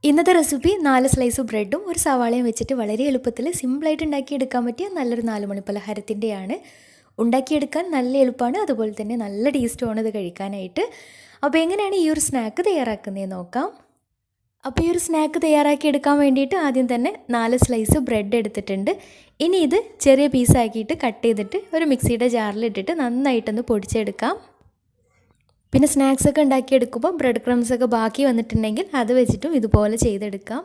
ഇന്നത്തെ recipe 4 slice ബ്രെഡും ഒരു സവാളയും വെച്ചിട്ട് വളരെ എളുപ്പത്തിൽ സിമ്പിളായിട്ട് ഉണ്ടാക്കിയെടുക്കാൻ പറ്റിയ നല്ലൊരു 4 മണി പലഹാരത്തിൻ്റെയാണ്. ഉണ്ടാക്കിയെടുക്കാൻ നല്ല എളുപ്പമാണ്, അതുപോലെ തന്നെ നല്ല ടേസ്റ്റുമാണ് ഇത് കഴിക്കാനായിട്ട്. അപ്പോൾ എങ്ങനെയാണ് ഈ ഒരു സ്നാക്ക് തയ്യാറാക്കുന്നതെന്ന് നോക്കാം. അപ്പോൾ ഈ ഒരു സ്നാക്ക് തയ്യാറാക്കിയെടുക്കാൻ വേണ്ടിയിട്ട് ആദ്യം തന്നെ 4 സ്ലൈസ് ബ്രെഡ് എടുത്തിട്ടുണ്ട്. ഇനി ഇത് ചെറിയ പീസാക്കിയിട്ട് കട്ട് ചെയ്തിട്ട് ഒരു മിക്സിയുടെ ജാറിലിട്ടിട്ട് നന്നായിട്ടൊന്ന് പൊടിച്ചെടുക്കാം. പിന്നെ സ്നാക്സൊക്കെ ഉണ്ടാക്കിയെടുക്കുമ്പോൾ ബ്രെഡ് ക്രംസൊക്കെ ബാക്കി വന്നിട്ടുണ്ടെങ്കിൽ അത് വെച്ചിട്ടും ഇതുപോലെ ചെയ്തെടുക്കാം.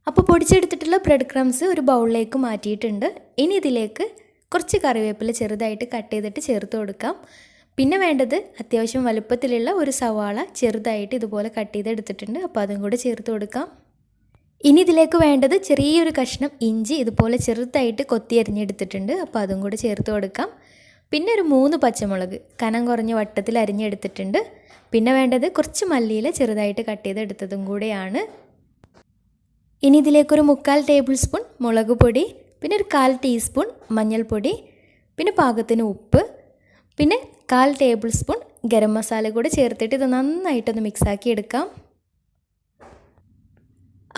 അപ്പോൾ പൊടിച്ചെടുത്തിട്ടുള്ള ബ്രെഡ് ക്രംസ് ഒരു ബൗളിലേക്ക് മാറ്റിയിട്ടുണ്ട്. ഇനി ഇതിലേക്ക് കുറച്ച് കറിവേപ്പില ചെറുതായിട്ട് കട്ട് ചെയ്തിട്ട് ചേർത്ത് കൊടുക്കാം. പിന്നെ വേണ്ടത് അത്യാവശ്യം വലുപ്പത്തിലുള്ള ഒരു സവാള ചെറുതായിട്ട് ഇതുപോലെ കട്ട് ചെയ്തെടുത്തിട്ടുണ്ട്. അപ്പോൾ അതും കൂടെ ചേർത്ത് കൊടുക്കാം. ഇനി ഇതിലേക്ക് വേണ്ടത് ചെറിയൊരു കഷ്ണം ഇഞ്ചി ഇതുപോലെ ചെറുതായിട്ട് കൊത്തി അരിഞ്ഞെടുത്തിട്ടുണ്ട്. അപ്പോൾ അതും കൂടെ ചേർത്ത് കൊടുക്കാം. പിന്നെ ഒരു 3 പച്ചമുളക് കനം കുറഞ്ഞ വട്ടത്തിൽ അരിഞ്ഞെടുത്തിട്ടുണ്ട്. പിന്നെ വേണ്ടത് കുറച്ച് മല്ലിയില ചെറുതായിട്ട് കട്ട് ചെയ്തെടുത്തതും കൂടെയാണ്. ഇനി ഇതിലേക്കൊരു 3/4 ടേബിൾ സ്പൂൺ മുളക് പൊടി, പിന്നെ ഒരു 1/4 ടീസ്പൂൺ മഞ്ഞൾപ്പൊടി, പിന്നെ പാകത്തിന് ഉപ്പ്, പിന്നെ 1/4 ടേബിൾ സ്പൂൺ ഗരം മസാല കൂടെ ചേർത്തിട്ട് ഇത് നന്നായിട്ടൊന്ന് മിക്സാക്കി എടുക്കാം.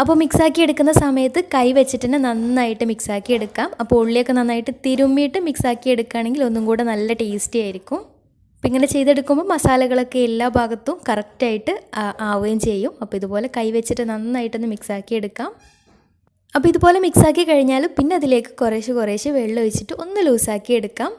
അപ്പോൾ മിക്സാക്കി എടുക്കുന്ന സമയത്ത് കൈ വെച്ചിട്ട് തന്നെ നന്നായിട്ട് മിക്സാക്കി എടുക്കാം. അപ്പോൾ ഉള്ളിയൊക്കെ നന്നായിട്ട് തിരുമ്മിയിട്ട് മിക്സാക്കി എടുക്കുകയാണെങ്കിൽ ഒന്നും കൂടെ നല്ല ടേസ്റ്റി ആയിരിക്കും. അപ്പോൾ ഇങ്ങനെ ചെയ്തെടുക്കുമ്പോൾ മസാലകളൊക്കെ എല്ലാ ഭാഗത്തും കറക്റ്റായിട്ട് ആവുകയും ചെയ്യും. അപ്പോൾ ഇതുപോലെ കൈ വെച്ചിട്ട് നന്നായിട്ടൊന്ന് മിക്സാക്കി എടുക്കാം. അപ്പോൾ ഇതുപോലെ മിക്സാക്കി കഴിഞ്ഞാൽ പിന്നെ അതിലേക്ക് കുറേശ്ശെ വെള്ളം ഒഴിച്ചിട്ട് ഒന്ന് ലൂസാക്കി എടുക്കാം.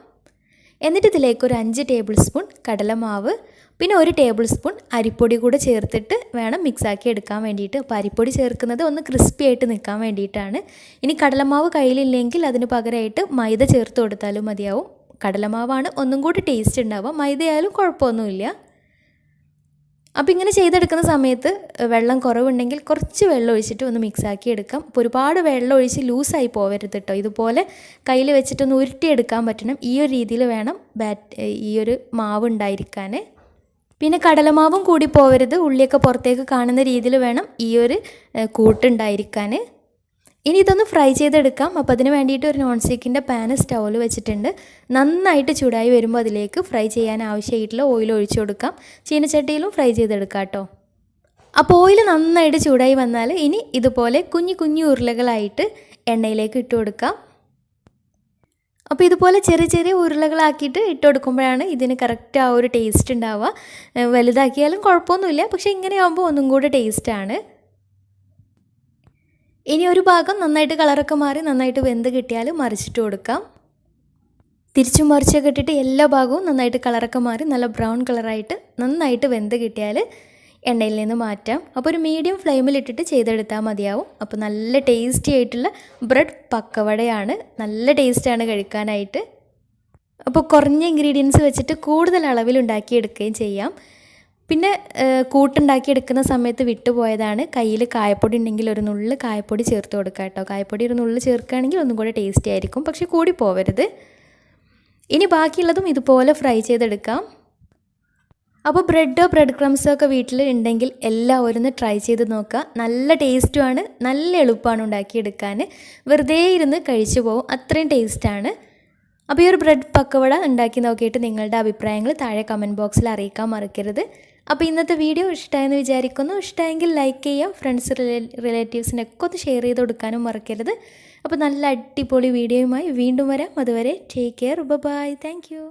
എന്നിട്ട് ഇതിലേക്ക് ഒരു 5 ടേബിൾ സ്പൂൺ കടലമാവ്, പിന്നെ 1 ടേബിൾ സ്പൂൺ അരിപ്പൊടി കൂടെ ചേർത്തിട്ട് വേണം മിക്സാക്കി എടുക്കാൻ വേണ്ടിയിട്ട്. അപ്പോൾ അരിപ്പൊടി ചേർക്കുന്നത് ഒന്ന് ക്രിസ്പി ആയിട്ട് നിൽക്കാൻ വേണ്ടിയിട്ടാണ്. ഇനി കടലമാവ് കയ്യിലില്ലെങ്കിൽ അതിന് പകരമായിട്ട് മൈദ ചേർത്ത് കൊടുത്താലും മതിയാവും. കടലമാവാണ് ഒന്നും കൂടി ടേസ്റ്റ് ഉണ്ടാവുക, മൈദയായാലും കുഴപ്പമൊന്നുമില്ല. അപ്പോൾ ഇങ്ങനെ ചെയ്തെടുക്കുന്ന സമയത്ത് വെള്ളം കുറവുണ്ടെങ്കിൽ കുറച്ച് വെള്ളം ഒഴിച്ചിട്ട് ഒന്ന് മിക്സാക്കി എടുക്കാം. അപ്പോൾ ഒരുപാട് വെള്ളം ഒഴിച്ച് ലൂസായി പോവരുത് കേട്ടോ. ഇതുപോലെ കയ്യിൽ വെച്ചിട്ടൊന്ന് ഉരുട്ടിയെടുക്കാൻ പറ്റണം. ഈ ഒരു രീതിയിൽ വേണം ഈ ഒരു മാവ് ഉണ്ടായിരിക്കാൻ. പിന്നെ കടലമാവും കൂടി പോവരുത്, ഉള്ളിയൊക്കെ പുറത്തേക്ക് കാണുന്ന രീതിയിൽ വേണം ഈ ഒരു കൂട്ടുണ്ടായിരിക്കാൻ. ഇനി ഇതൊന്ന് ഫ്രൈ ചെയ്തെടുക്കാം. അപ്പോൾ അതിന് വേണ്ടിയിട്ട് ഒരു നോൺ സ്റ്റിക്കിൻ്റെ പാന് സ്റ്റൗവിൽ വെച്ചിട്ടുണ്ട്. നന്നായിട്ട് ചൂടായി വരുമ്പോൾ അതിലേക്ക് ഫ്രൈ ചെയ്യാൻ ആവശ്യമായിട്ടുള്ള ഓയിൽ ഒഴിച്ചു കൊടുക്കാം. ചീനച്ചട്ടിയിലും ഫ്രൈ ചെയ്തെടുക്കാം കേട്ടോ. അപ്പോൾ ഓയിൽ നന്നായിട്ട് ചൂടായി വന്നാൽ ഇനി ഇതുപോലെ കുഞ്ഞു ഉരുളകളായിട്ട് എണ്ണയിലേക്ക് ഇട്ട് കൊടുക്കാം. അപ്പോൾ ഇതുപോലെ ചെറിയ ഉരുളകളാക്കിയിട്ട് ഇട്ട് കൊടുക്കുമ്പോഴാണ് ഇതിന് കറക്റ്റ് ആ ഒരു ടേസ്റ്റ് ഉണ്ടാവുക. വലുതാക്കിയാലും കുഴപ്പമൊന്നുമില്ല, പക്ഷേ ഇങ്ങനെ ആകുമ്പോൾ ഒന്നും കൂടെ ടേസ്റ്റാണ്. ഇനി ഒരു ഭാഗം നന്നായിട്ട് കളറൊക്കെ മാറി നന്നായിട്ട് വെന്ത് കിട്ടിയാൽ മറിച്ചിട്ട് കൊടുക്കാം. തിരിച്ചും മറിച്ചൊക്കെ ഇട്ടിട്ട് എല്ലാ ഭാഗവും നന്നായിട്ട് കളറൊക്കെ മാറി നല്ല ബ്രൗൺ കളറായിട്ട് നന്നായിട്ട് വെന്ത് കിട്ടിയാൽ എണ്ണയിൽ നിന്ന് മാറ്റാം. അപ്പോൾ ഒരു മീഡിയം ഫ്ലെയിമിലിട്ടിട്ട് ചെയ്തെടുത്താൽ മതിയാവും. അപ്പോൾ നല്ല ടേസ്റ്റി ആയിട്ടുള്ള ബ്രെഡ് പക്കവടയാണ്. നല്ല ടേസ്റ്റാണ് കഴിക്കാനായിട്ട്. അപ്പോൾ കുറഞ്ഞ ഇൻഗ്രീഡിയൻസ് വെച്ചിട്ട് കൂടുതൽ അളവിൽ ഉണ്ടാക്കിയെടുക്കുകയും ചെയ്യാം. പിന്നെ കൂട്ടുണ്ടാക്കിയെടുക്കുന്ന സമയത്ത് വിട്ടുപോയതാണ്, കയ്യിൽ കായപ്പൊടി ഉണ്ടെങ്കിൽ ഒരു നുള്ള് കായപ്പൊടി ചേർത്ത് കൊടുക്കുക കേട്ടോ. കായപ്പൊടി ഒരു നുള്ള് ചേർക്കുകയാണെങ്കിൽ ഒന്നും കൂടെ ടേസ്റ്റി ആയിരിക്കും, പക്ഷേ കൂടി പോവരുത്. ഇനി ബാക്കിയുള്ളതും ഇതുപോലെ ഫ്രൈ ചെയ്തെടുക്കാം. അപ്പോൾ ബ്രെഡ് ക്രംസോ ഒക്കെ വീട്ടിൽ ഉണ്ടെങ്കിൽ എല്ലാവരും ഒന്ന് ട്രൈ ചെയ്ത് നോക്കുക. നല്ല ടേസ്റ്റുമാണ്, നല്ല എളുപ്പമാണ് ഉണ്ടാക്കിയെടുക്കാൻ. വെറുതെ ഇരുന്ന് കഴിച്ചു പോകും, അത്രയും ടേസ്റ്റാണ്. അപ്പോൾ ഈ ഒരു ബ്രെഡ് പക്കവട ഉണ്ടാക്കി നോക്കിയിട്ട് നിങ്ങളുടെ അഭിപ്രായങ്ങൾ താഴെ കമൻറ്റ് ബോക്സിൽ അറിയിക്കാൻ മറക്കരുത്. അപ്പോൾ ഇന്നത്തെ വീഡിയോ ഇഷ്ടമായെന്ന് വിചാരിക്കുന്നു. ഇഷ്ടമായെങ്കിൽ ലൈക്ക് ചെയ്യാം, ഫ്രണ്ട്സ് റിലേറ്റീവ്സിനൊക്കെ ഒന്ന് ഷെയർ ചെയ്ത് കൊടുക്കാനും മറക്കരുത്. അപ്പോൾ നല്ല അടിപൊളി വീഡിയോയുമായി വീണ്ടും വരാം. അതുവരെ take care, bye, thank U.